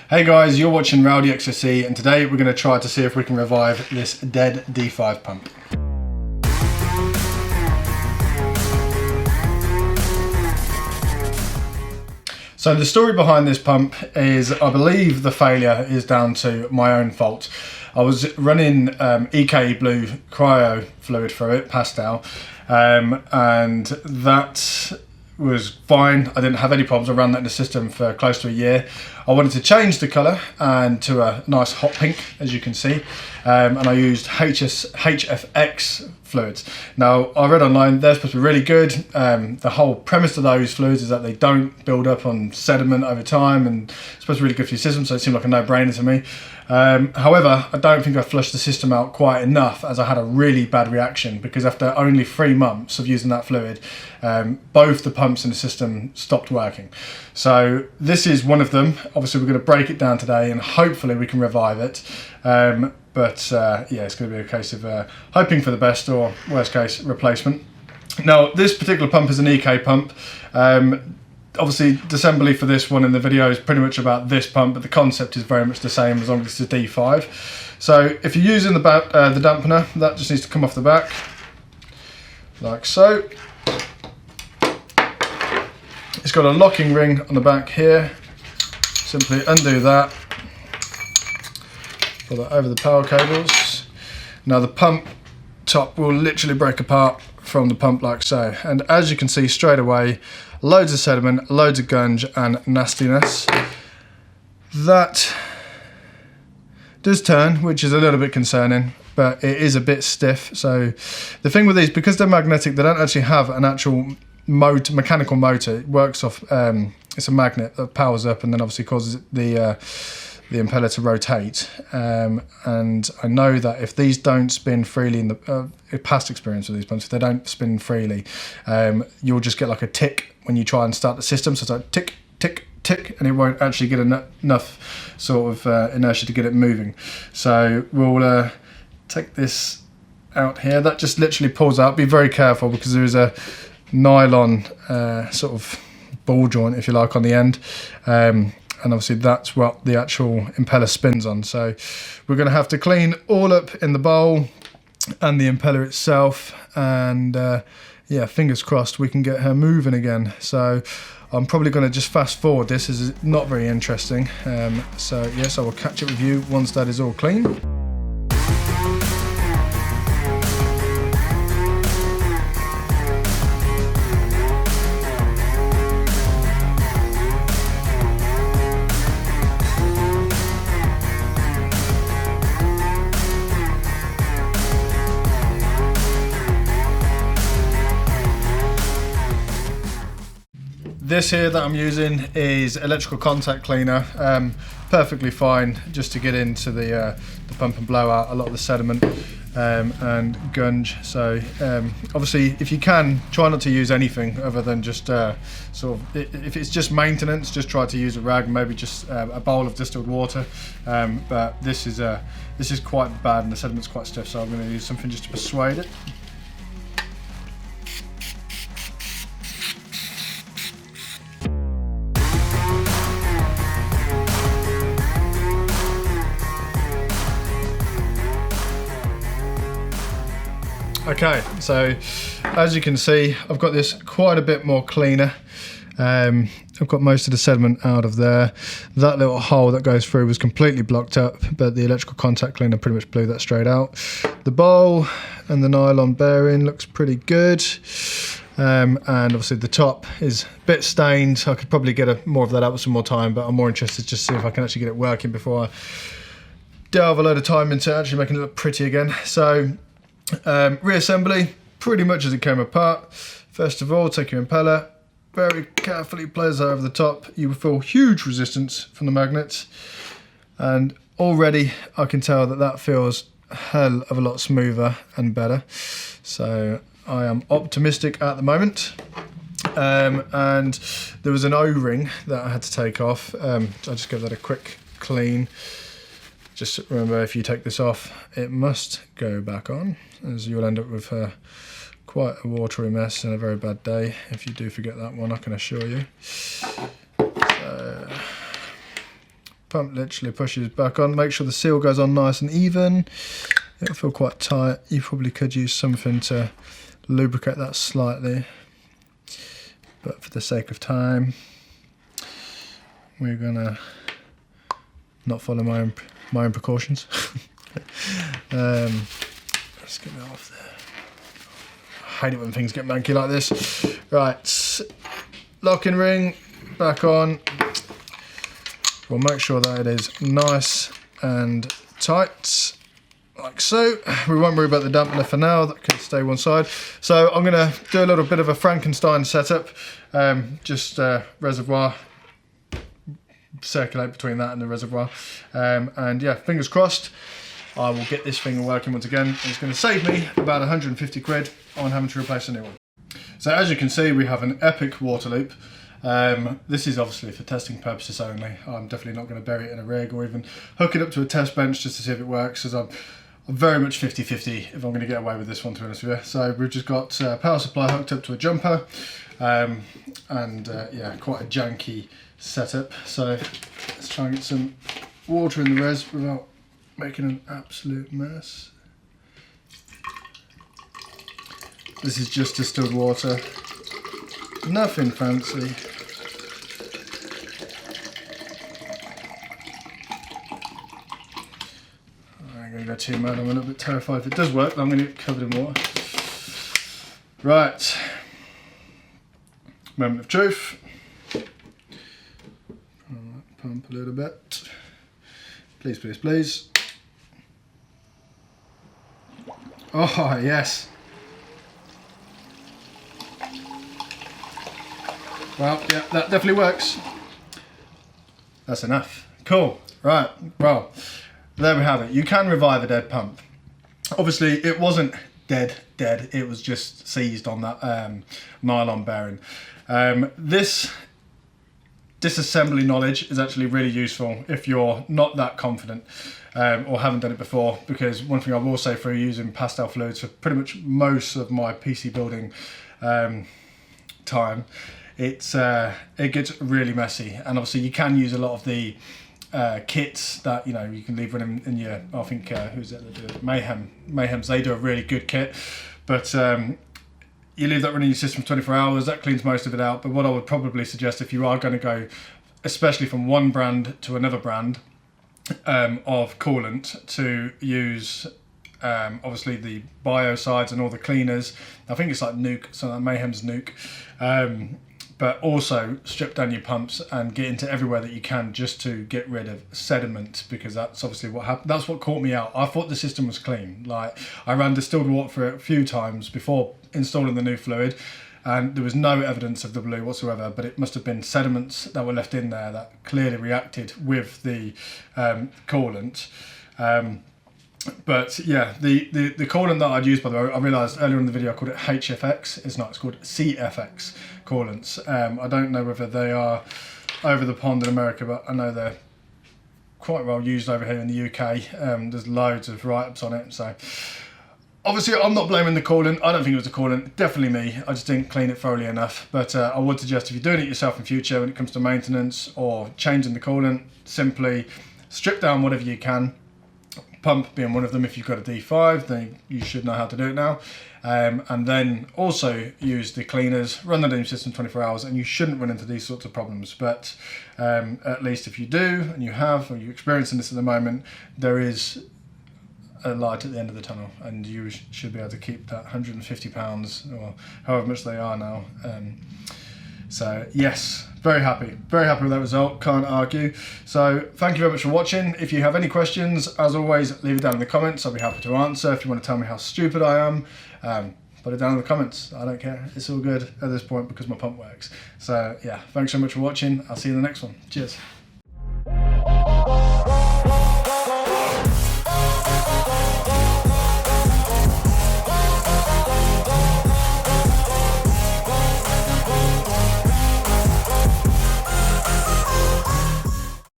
Hey guys, you're watching Rowdy XOC, and today we're going to try to see if we can revive this dead D5 pump. So the story behind this pump is, I believe the failure is down to my own fault. I was running EK Blue cryo fluid through it, pastel, and that was fine. I didn't have any problems. I ran that in the system for close to a year. I wanted to change the colour and to a nice hot pink, as you can see, and I used HFX fluids. Now, I read online they're supposed to be really good. The whole premise of those fluids is that they don't build up on sediment over time, and it's supposed to be really good for your system, so it seemed like a no-brainer to me. However, I don't think I flushed the system out quite enough, as I had a really bad reaction, because after only 3 months of using that fluid, both the pumps in the system stopped working. So this is one of them. Obviously we're going to break it down today and hopefully we can revive it. Yeah, it's going to be a case of hoping for the best, or worst case replacement. Now this particular pump is an EK pump. Obviously, disassembly for this one in the video is pretty much about this pump, but the concept is very much the same as long as it's a D5. So if you're using the dampener, that just needs to come off the back, like so. It's got a locking ring on the back here. Simply undo that, pull that over the power cables. Now the pump top will literally break apart from the pump like so, and as you can see straight away, loads of sediment, loads of gunge and nastiness. That does turn, which is a little bit concerning, but it is a bit stiff. So the thing with these, because they're magnetic, they don't actually have an actual mechanical motor. It works off, it's a magnet that powers up and then obviously causes the impeller to rotate, and I know that if these don't spin freely in the past experience with these pumps, if they don't spin freely, you'll just get like a tick when you try and start the system. So it's like tick, tick, tick, and it won't actually get enough sort of inertia to get it moving. So we'll take this out here. That just literally pulls out. Be very careful because there is a nylon sort of ball joint, if you like, on the end. And obviously that's what the actual impeller spins on. So we're going to have to clean all up in the bowl and the impeller itself, and yeah, fingers crossed we can get her moving again. So I'm probably going to just fast forward this, as it's not very interesting. So yes, I will catch up with you once that is all clean. This here that I'm using is electrical contact cleaner, perfectly fine just to get into the pump and blow out a lot of the sediment and gunge. So obviously, if you can, try not to use anything other than just sort of, if it's just maintenance, just try to use a rag, maybe just a bowl of distilled water. But this is quite bad and the sediment's quite stiff, so I'm going to use something just to persuade it. Okay, so as you can see, I've got this quite a bit more cleaner. I've got most of the sediment out of there. That little hole that goes through was completely blocked up, but the electrical contact cleaner pretty much blew that straight out. The bowl and the nylon bearing looks pretty good. And obviously the top is a bit stained. I could probably get more of that out with some more time, but I'm more interested just to see if I can actually get it working before I delve a load of time into actually making it look pretty again. So reassembly, pretty much as it came apart. First of all, take your impeller, very carefully place that over the top. You will feel huge resistance from the magnets, and already I can tell that that feels a hell of a lot smoother and better. So I am optimistic at the moment. And there was an O-ring that I had to take off. I just give that a quick clean. Just remember, if you take this off, it must go back on, as you'll end up with quite a watery mess and a very bad day if you do forget that one, I can assure you. So, pump literally pushes back on. Make sure the seal goes on nice and even. It'll feel quite tight. You probably could use something to lubricate that slightly, but for the sake of time, we're gonna not follow my own precautions. Let's get that off there. I hate it when things get manky like this. Right, locking ring back on. We'll make sure that it is nice and tight, like so. We won't worry about the dampener for now, that can stay one side. So I'm gonna do a little bit of a Frankenstein setup, just reservoir, circulate between that and the reservoir. And yeah, fingers crossed, I will get this thing working once again. It's gonna save me about 150 quid on having to replace a new one. So as you can see, we have an epic water loop. This is obviously for testing purposes only. I'm definitely not going to bury it in a rig or even hook it up to a test bench just to see if it works, as I'm very much 50-50 if I'm going to get away with this one, to be honest with you. So we've just got power supply hooked up to a jumper, and yeah, quite a janky setup. So let's try and get some water in the res without making an absolute mess. This is just distilled water, nothing fancy. I ain't gonna go too mad, I'm a little bit terrified if it does work, I'm gonna get covered in water. Right, moment of truth. Pump a little bit. Please, please, please. Oh, yes. Well, yeah, that definitely works. That's enough. Cool. Right, well, there we have it. You can revive a dead pump. Obviously, it wasn't dead, it was just seized on that nylon bearing. This disassembly knowledge is actually really useful if you're not that confident or haven't done it before, because one thing I will say, for using pastel fluids for pretty much most of my PC building time, it gets really messy, and obviously you can use a lot of the kits that, you know, you can leave running in your, I think who's it that do it? Mayhem's, they do a really good kit, but you leave that running in your system for 24 hours, that cleans most of it out. But what I would probably suggest, if you are going to go, especially from one brand to another brand of coolant, to use obviously the biocides and all the cleaners. I think it's like Nuke, so like Mayhem's Nuke. But also strip down your pumps and get into everywhere that you can, just to get rid of sediment, because that's obviously what happened. That's what caught me out. I thought the system was clean. Like, I ran distilled water for it a few times before installing the new fluid, and there was no evidence of the blue whatsoever, but it must have been sediments that were left in there that clearly reacted with the coolant. But yeah, the coolant that I'd used, by the way, I realised earlier in the video I called it HFX. It's not, it's called CFX coolants. I don't know whether they are over the pond in America, but I know they're quite well used over here in the UK. There's loads of write-ups on it. So obviously I'm not blaming the coolant. I don't think it was the coolant, definitely me. I just didn't clean it thoroughly enough. But I would suggest, if you're doing it yourself in future when it comes to maintenance or changing the coolant, simply strip down whatever you can. Pump being one of them. If you've got a D5, then you should know how to do it now. And then also use the cleaners, run the new system 24 hours, and you shouldn't run into these sorts of problems. But at least if you do, and you have, or you're experiencing this at the moment, there is a light at the end of the tunnel, and you should be able to keep that £150 or however much they are now. So yes, very happy with that result, can't argue. So thank you very much for watching. If you have any questions, as always, leave it down in the comments. I'll be happy to answer. If you want to tell me how stupid I am, put it down in the comments. I don't care, it's all good at this point because my pump works. So yeah, thanks so much for watching. I'll see you in the next one. Cheers.